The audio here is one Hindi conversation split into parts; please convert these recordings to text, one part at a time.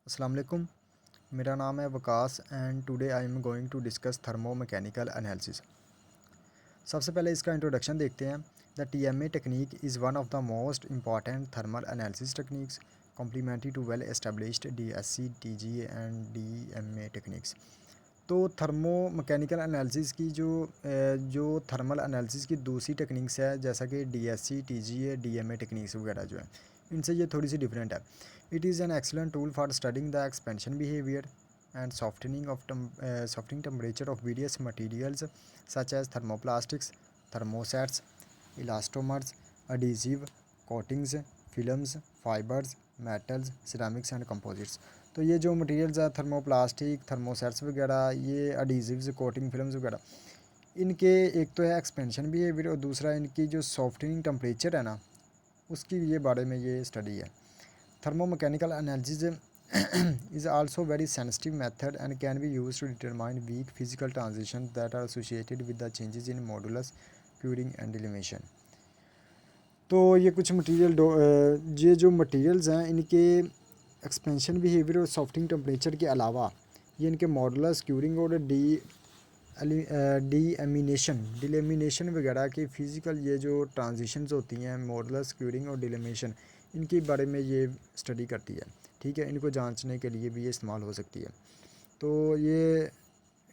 अस्सलाम वालेकुम। मेरा नाम है Waqas and today I am going to discuss thermo mechanical analysis. सबसे पहले इसका इंट्रोडक्शन देखते हैं। The TMA technique is one of the most important thermal analysis techniques complementary to well established DSC TGA and DMA techniques. तो थर्मो मैकेनिकल एनालिसिस की जो थर्मल एनालिसिस की दूसरी टेक्निक्स है, जैसा कि डीएससी टीजीए डीएमए टेक्निक्स वगैरह जो है, इनसे ये थोड़ी सी डिफरेंट है। It is an excellent tool for studying the expansion behaviour and softening temperature of various materials such as thermoplastics, thermosets, elastomers, adhesive, coatings, films, fibers, metals, ceramics and composites। तो ये जो मटेरियल्स है, थर्मोप्लास्टिक, थर्मोसेट्स वगैरह, ये एडिजिव्स, कोटिंग फिल्म्स वगैरह, इनके एक तो है एक्सपेंशन बिहेवियर और दूसरा इनकी जो सॉफ्टनिंग टेम्परेचर है ना, उसकी ये बारे में ये स्टडी है। Thermomechanical analysis is also very sensitive method and can be used to determine weak physical transitions that are associated with the changes in modulus, curing and dilimation। तो ये कुछ ये जो मटेरियल्स हैं, इनके एक्सपेंशन बिहेवियर और सॉफ्टिंग टेम्परेचर के अलावा ये इनके मॉडुलस, क्यूरिंग और डिलेमिनेशन वगैरह की फ़िज़िकल ये जो ट्रांजिशंस होती हैं, मॉडुलस, क्यूरिंग और डिलेमिनेशन, इनके बारे में ये स्टडी करती है। ठीक है, इनको जांचने के लिए भी ये इस्तेमाल हो सकती है। तो ये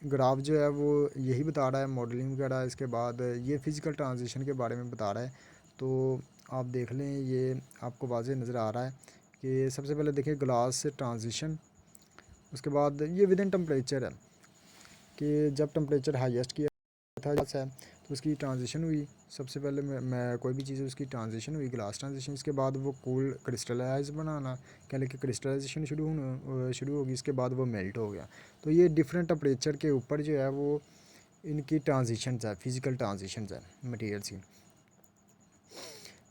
ग्राफ जो है वो यही बता रहा है मॉडलिंग वगैरह, इसके बाद ये फ़िज़िकल ट्रांजिशन के बारे में बता रहा है। तो आप देख लें, ये आपको वाज़ेह नज़र आ रहा है कि सबसे पहले देखिए ग्लास से ट्रांजिशन, उसके बाद ये विद इन टेम्परेचर है कि जब टेम्परेचर हाईएस्ट किया था है तो उसकी ट्रांजिशन हुई। सबसे पहले मैं कोई भी चीज़ उसकी ट्रांजिशन हुई, ग्लास ट्रांजिशन। इसके बाद वो कूल क्रिस्टलाइज बनाना, कह लें कि क्रिस्टलाइजेशन शुरू होगी, इसके बाद वो मेल्ट हो गया। तो ये डिफरेंट टेम्परेचर के ऊपर जो है वो इनकी ट्रांजिशंस है, फिज़िकल ट्रांजिशंस है मटेरियल्स की।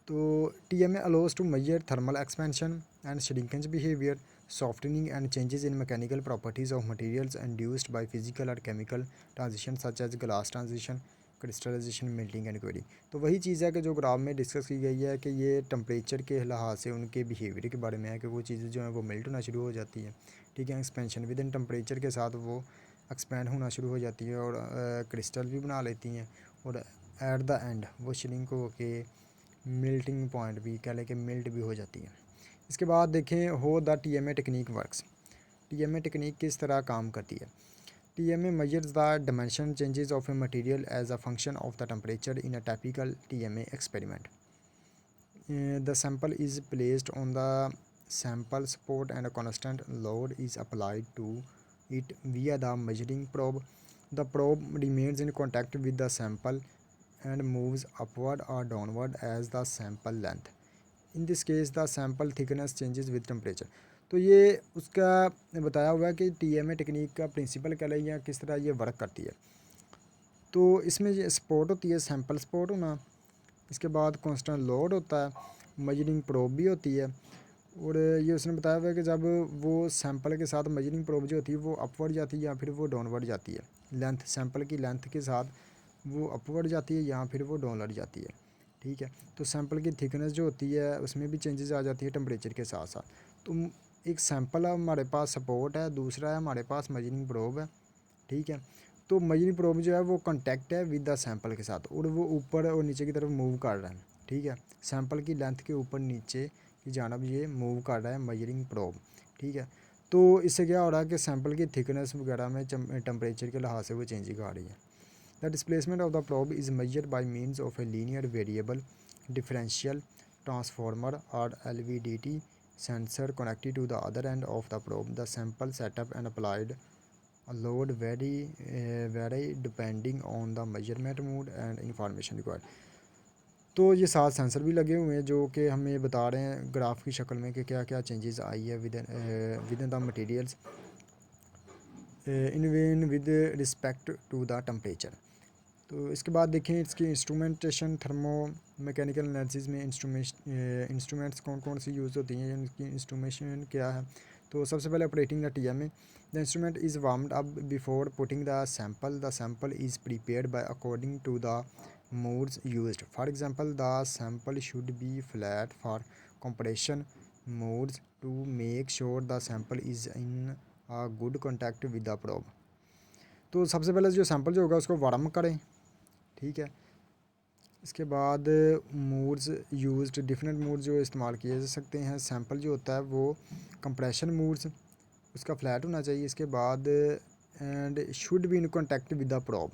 तो TMA allows to measure thermal expansion and shrinkage behavior, softening and changes in mechanical properties of materials induced by physical or chemical transition such as glass transition, crystallization, melting and query. तो वही चीज़ है कि जो ग्राफ में डिस्कस की गई है कि ये टेम्परेचर के लिहाज से उनके बिहेवियर के बारे में है कि वो चीज़ें जो हैं वो मेल्ट होना शुरू हो जाती है। ठीक है, एक्सपेंशन विद इन टेम्परेचर के साथ वो एक्सपेंड होना शुरू हो जाती है और क्रिस्टल भी बना लेती हैं, और एट द एंड वो श्रिंक होके मेल्टिंग पॉइंट भी कह लें कि मेल्ट भी हो जाती है। इसके बाद देखें हो the TMA technique works. TMA technique किस तरह काम करती है। TMA measures the dimension changes of a material as a function of the temperature in a typical TMA experiment. The sample is placed on the sample support and a constant load is applied to it via the measuring probe. The probe remains in contact with the sample and moves upward or downward as the sample length. In this case the sample thickness changes with temperature। तो ये उसका बताया हुआ है कि TMA टेक्निक का प्रिंसिपल क्या है या किस तरह ये वर्क करती है। तो इसमें ये सपोर्ट होती है, सैंपल सपोर्ट होना, इसके बाद कांस्टेंट लोड होता है, मेजरिंग प्रोब भी होती है। और ये उसने बताया हुआ है कि जब वो सैंपल के साथ मेजरिंग प्रोब जो होती है वो अपवर्ड जाती है या फिर वो डाउनवर्ड जाती है, लेंथ सैंपल की लेंथ के साथ वो अपवर्ड जाती है या फिर वो डाउनवर्ड जाती है। ठीक है, तो सैंपल की थिकनेस जो होती है उसमें भी चेंजेस आ जाती है टेम्परेचर के साथ साथ। तो एक सैंपल है, हमारे पास सपोर्ट है, दूसरा है हमारे पास मेजरिंग प्रोब है। ठीक है, तो मेजरिंग प्रोब जो है वो कॉन्टैक्ट है विद द सैंपल के साथ और वो ऊपर और नीचे की तरफ मूव कर रहा है। ठीक है, सैंपल की लेंथ के ऊपर नीचे की जानब ये मूव कर रहा है मेजरिंग प्रोब। ठीक है, तो इससे क्या हो रहा है कि सैंपल की थिकनेस वगैरह में टेम्परेचर के लिहाज से वो चेंजिंग आ रही है। The displacement of the probe is measured by means of a linear variable differential transformer or LVDT sensor connected to the other end of the probe. The sample setup and applied load vary depending on the measurement mode and information required। तो ये 7 सेंसर भी लगे हुए हैं जो कि हमें बता रहे हैं ग्राफ की शक्ल में कि क्या क्या चेंजेस आई है with in the materials in with respect to the temperature. तो इसके बाद देखें इसकी इंस्ट्रूमेंटेशन। थर्मो मैकेनिकल एनालिसिस में इंस्ट्रूमेंट्स कौन कौन सी यूज़ होती हैं, इनकी इंस्ट्रूमेंटेशन क्या है। तो सबसे पहले operating the TMA। The instrument is warmed up before putting the sample is prepared by according to the modes used. For example, the sample should be flat for compression, modes to make sure the sample is in a good contact with the probe। तो सबसे पहले जो सैम्पल जो होगा उसको वार्म करें, ठीक है। इसके बाद मूड्स यूज्ड, डिफरेंट मूड जो इस्तेमाल किए जा सकते हैं। सैम्पल जो होता है वो कंप्रेशन मूड्स उसका फ्लैट होना चाहिए। इसके बाद and should be in contact with the probe,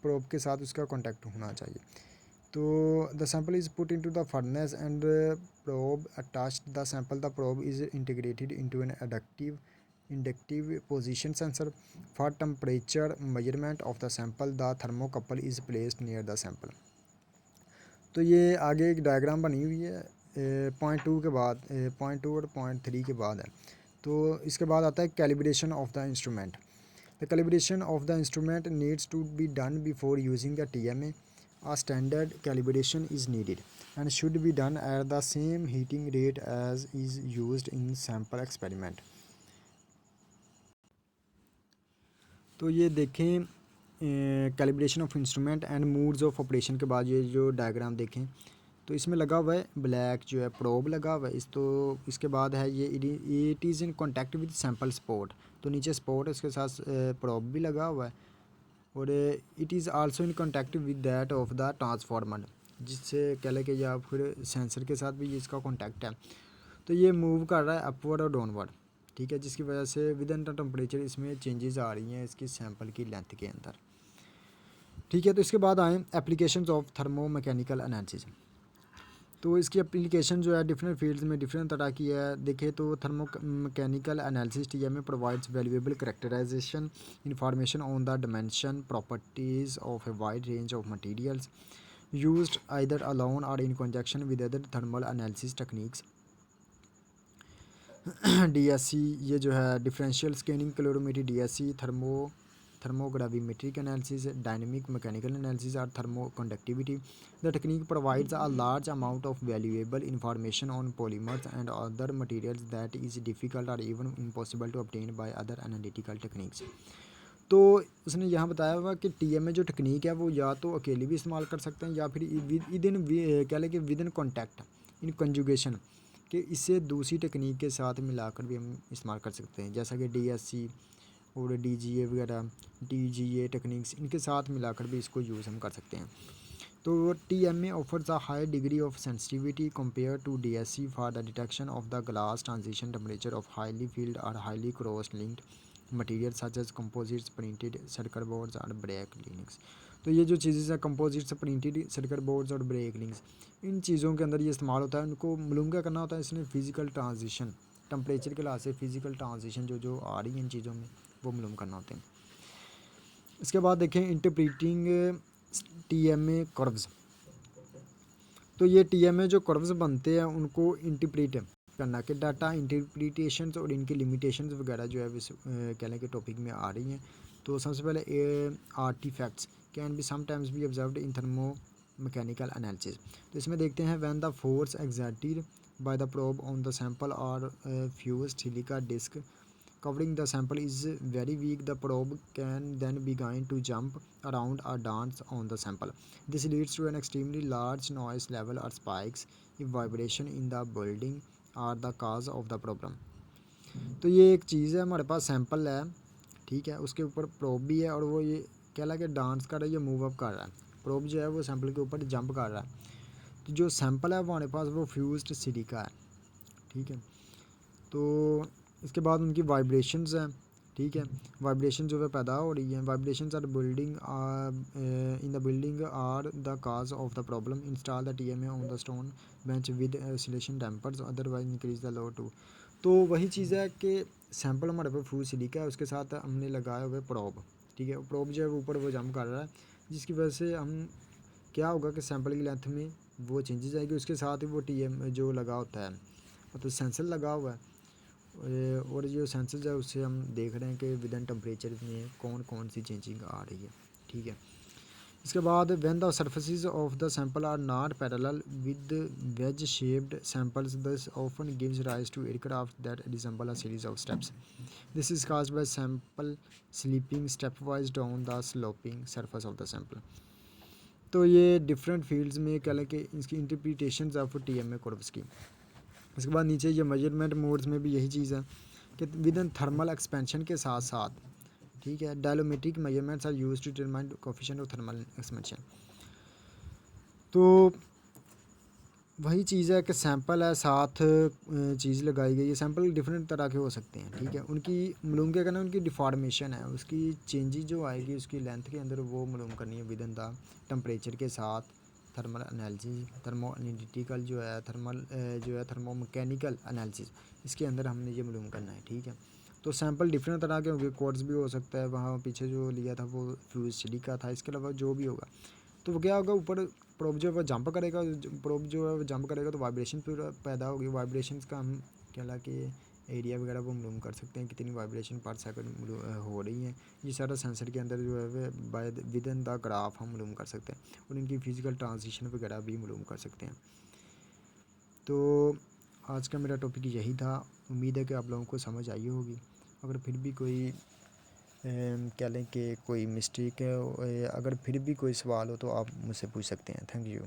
probe के साथ उसका कॉन्टैक्ट होना चाहिए। तो the sample is put into the furnace and probe attached the sample, the probe is integrated into an adductive inductive position sensor for temperature measurement of the sample, the thermocouple is placed near the sample. तो ये आगे एक डायग्राम बनी हुई है पॉइंट 2 के बाद, पॉइंट 2 और पॉइंट 3 के बाद है। तो इसके बाद आता है calibration of the instrument. The calibration of the instrument needs to be done before using the TMA। A standard calibration is needed and should be done at the same heating rate as is used in sample experiment। तो ये देखें calibration of instrument and moods of operation के बाद ये जो डायग्राम देखें तो इसमें लगा हुआ है ब्लैक जो है प्रोब लगा हुआ है तो इसके बाद है ये it is in contact with sample spot. तो नीचे स्पॉट है उसके साथ प्रोब भी लगा हुआ है और it is also in contact with that of the transformer, जिससे कह लें कि या फिर सेंसर के साथ भी इसका कॉन्टैक्ट है। तो ये मूव कर रहा है अपवर्ड और डाउनवर्ड, ठीक है, जिसकी वजह से विद इन द टेम्परेचर इसमें चेंजेस आ रही हैं इसकी सैंपल की लेंथ के अंदर, ठीक है। तो इसके बाद आए applications of thermo mechanical analysis. तो इसकी एप्लीकेशन जो है डिफरेंट फील्ड्स में डिफरेंट तरह की है। देखें तो thermo mechanical analysis TMA provides valuable characterization information on the dimension properties of a wide range of materials used either alone or in conjunction with other thermal analysis techniques. DSC ये जो है differential scanning calorimetry, DSC thermogravmetric analysis, dynamic mechanical analysis or thermoconductivity। The technique provides a large amount of valuable information on polymers and other materials that is difficult or even impossible to obtain by other analytical techniques। तो उसने यहाँ बताया हुआ कि TMA जो टेक्निक है वो या तो अकेले भी इस्तेमाल कर सकते हैं या फिर विद इन कह लें कि with in contact in conjugation कि इसे दूसरी टेक्निक के साथ मिलाकर भी हम इस्तेमाल कर सकते हैं, जैसा कि DSC और DGA वगैरह TGA टेक्निक्स इनके साथ मिलाकर भी इसको यूज़ हम कर सकते हैं। तो TMA offers a high degree of sensitivity compare to DSC for the detection of the glass transition temperature of highly filled और highly cross linked material such as composites, printed circuit boards और ब्रेक लिंक्स। तो ये जो चीज़ें हैं कंपोजिट्स, प्रिंटेड सर्किट बोर्ड्स और ब्रेक लिंक्स, इन चीज़ों के अंदर ये इस्तेमाल होता है। उनको मालूम क्या करना होता है, इसने फिजिकल ट्रांजिशन टेम्परेचर के लिहाज से फिजिकल ट्रांजिशन जो जो आ रही है इन चीज़ों में वो मालूम करना होते हैं। इसके बाद देखें इंटरप्रीटिंग TMA कर्व्स। तो ये TMA जो कर्व्स बनते हैं उनको इंटरप्रीट करना कि डाटा इंटरप्रिटेशंस और इनकी लिमिटेशंस वगैरह जो है कह लें कि टॉपिक में आ रही हैं। तो सबसे पहले artifacts can be sometimes be observed in thermo mechanical analysis. तो इसमें देखते हैं when the force exerted by the probe on the sample or fused silica disc covering the sample is very weak, the probe can then begin to jump around or dance on the sample. This leads to an extremely large noise level or spikes if vibration in the building are the cause of the problem। तो ये एक चीज़ है, हमारे पास सैंपल है, ठीक है, उसके ऊपर प्रोब भी है और वो ये कह ला कि डांस कर रहा है, ये मूव अप कर रहा है। प्रोब जो है वो सैंपल के ऊपर जंप कर रहा है। तो जो सैंपल है वो हमारे पास वो फ्यूज्ड सिलिका है, ठीक है। तो इसके बाद उनकी वाइब्रेशंस हैं, ठीक है, वाइब्रेशन जो है पैदा हो रही हैं। Vibrations are building in the building are the cause of the problem. Install the TMA on the stone bench with oscillation dampers otherwise increase the load too. तो वही चीज़ है कि सैंपल हमारे पास फ्यूज सिलिका है, उसके साथ हमने लगाया हुआ प्रोब, ठीक है। प्रोब जो है ऊपर वो जंप कर रहा है, जिसकी वजह से हम क्या होगा कि सैंपल की लेंथ में वो चेंजेस आएगी। उसके साथ ही वो TMA जो लगा होता है तो सेंसर लगा हुआ है और जो सेंसर है उससे हम देख रहे हैं कि विद इन टेम्परेचर में कौन कौन सी चेंजिंग आ रही है, ठीक है। इसके बाद when the surfaces of the sample are not parallel with wedge shaped samples this often gives rise to aircraft that resemble a series of steps. This is caused by sample slipping step wise down the sloping surface of the sample. तो ये डिफरेंट फील्ड्स में कह लें कि इसकी इंटरप्रिटेशन ऑफ TMA कर्व्स की। उसके बाद नीचे ये मेजरमेंट मोड्स में भी यही चीज़ है कि विद इन थर्मल एक्सपेंशन के साथ साथ, ठीक है, dilatometric measurements are use to determine coefficient of thermal expansion. तो वही चीज़ है कि सैंपल है, साथ चीज़ लगाई गई है। सैंपल डिफरेंट तरह के हो सकते हैं, ठीक है, उनकी मालूम क्या करना है, उनकी डिफॉर्मेशन है, उसकी चेंजेस जो आएगी उसकी लेंथ के अंदर वो मालूम करनी है विद इन द टेम्परेचर के साथ। थर्मल एनालिसिस, थर्मो एनालिटिकल जो है, जो है थर्मो मैकेनिकल एनालिसिस, इसके अंदर हमने ये मालूम करना है, ठीक है। तो सैंपल डिफरेंट तरह के होंगे, कोड्स भी हो सकता है, वहाँ पीछे जो लिया था वो फ्यूज स्टडी का था। इसके अलावा जो भी होगा तो वो क्या होगा, ऊपर प्रोब जो है वो जंप करेगा, प्रोब जो है वो जंप करेगा तो वाइब्रेशन पूरा पैदा होगी। वाइब्रेशन का हम क्या कि एरिया वगैरह वो मालूम कर सकते हैं, कितनी वाइब्रेशन पर सेकंड हो रही है। ये सारा सेंसर के अंदर जो है वो by with in the graph हम मालूम कर सकते हैं, और इनकी फिजिकल ट्रांजिशन वगैरह भी मालूम कर सकते हैं। तो आज का मेरा टॉपिक यही था। उम्मीद है कि आप लोगों को समझ आई होगी। अगर फिर भी कोई कह लें कि कोई मिस्टेक है, अगर फिर भी कोई सवाल हो तो आप मुझसे पूछ सकते हैं। Thank you.